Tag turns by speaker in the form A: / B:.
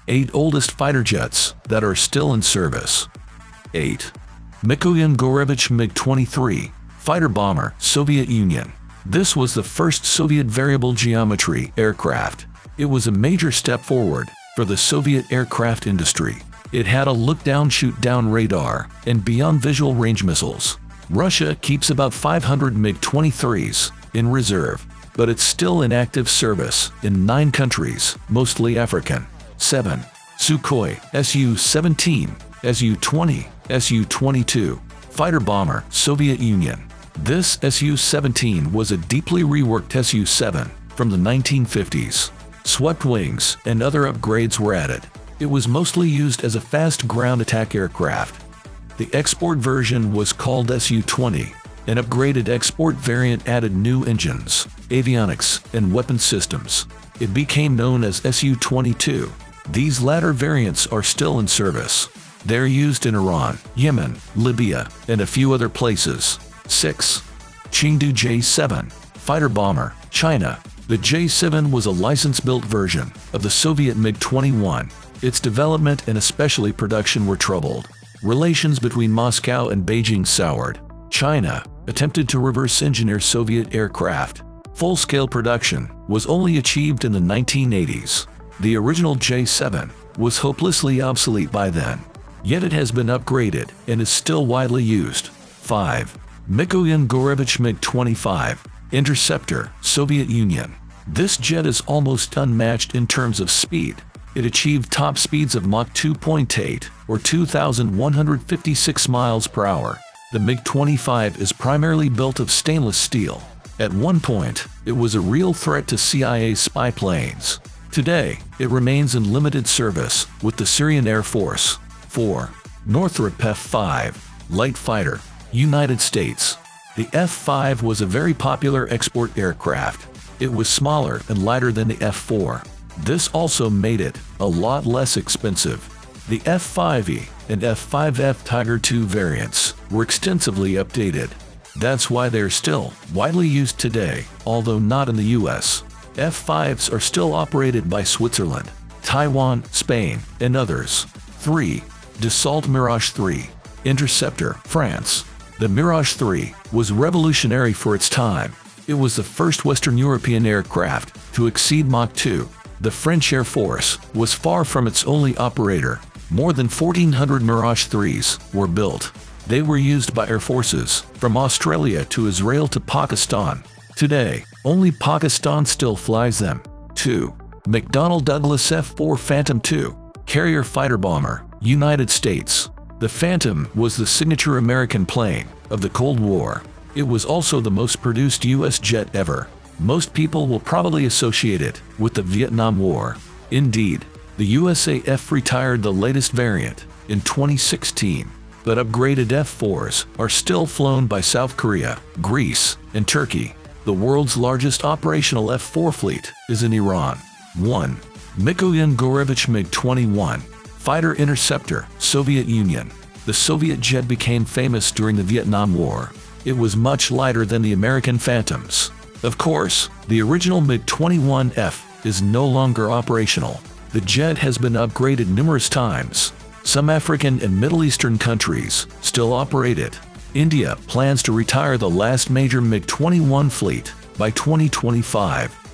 A: 8 oldest fighter jets that are still in service. 8. Mikoyan-Gurevich MiG-23 fighter bomber, Soviet Union. This was the first Soviet variable geometry aircraft. It was a major step forward for the Soviet aircraft industry. It had a look-down shoot-down radar and beyond visual range missiles. Russia keeps about 500 MiG-23s in reserve, but it's still in active service in 9 countries, mostly African. 7. Sukhoi Su-17, Su-20, Su-22 fighter bomber, Soviet Union. This Su-17 was a deeply reworked Su-7 from the 1950s. Swept wings and other upgrades were added. It was mostly used as a fast ground attack aircraft. The export version was called Su-20. An upgraded export variant added new engines, avionics, and weapon systems. It became known as Su-22. These latter variants are still in service. They're used in Iran, Yemen, Libya, and a few other places. 6. Chingu J7 fighter bomber, China. The J7 was a license-built version of the Soviet MiG-21. Its development and especially production were troubled. Relations between Moscow and Beijing soured. China attempted to reverse engineer Soviet aircraft. Full-scale production was only achieved in the 1980s. The original J7 was hopelessly obsolete by then, yet it has been upgraded and is still widely used. 5. Mikoyan-Gurevich MiG25 Interceptor, Soviet Union. This jet is almost unmatched in terms of speed. It achieved top speeds of Mach 2.8 or 2,156 miles per hour. The MiG-25 is primarily built of stainless steel. At one point, it was a real threat to CIA spy planes. Today, it remains in limited service with the Syrian Air Force. 4. Northrop F5 light fighter, United States. The F5 was a very popular export aircraft. It was smaller and lighter than the F4. This also made it a lot less expensive. The F5E and F5F Tiger II variants were extensively updated. That's why they're still widely used today, although not in the US. F5s are still operated by Switzerland, Taiwan, Spain, and others. 3. Dassault Mirage 3 Interceptor, France. The Mirage 3 was revolutionary for its time. It was the first Western European aircraft to exceed Mach 2. The French Air Force was far from its only operator. More than 1,400 Mirage 3s were built. They were used by air forces from Australia to Israel to Pakistan. Today, only Pakistan still flies them. 2. McDonnell Douglas F-4 Phantom II carrier fighter bomber, United States. The Phantom was the signature American plane of the Cold War. It was also the most produced U.S. jet ever. Most people will probably associate it with the Vietnam War. Indeed, the USAF retired the latest variant in 2016, but upgraded F-4s are still flown by South Korea, Greece, and Turkey. The world's largest operational F-4 fleet is in Iran. 1. Mikoyan-Gurevich MiG-21 fighter interceptor, Soviet Union. The Soviet jet became famous during the Vietnam War. It was much lighter than the American Phantoms. Of course, the original MiG-21F is no longer operational. The jet has been upgraded numerous times. Some African and Middle Eastern countries still operate it. India plans to retire the last major MiG-21 fleet by 2025.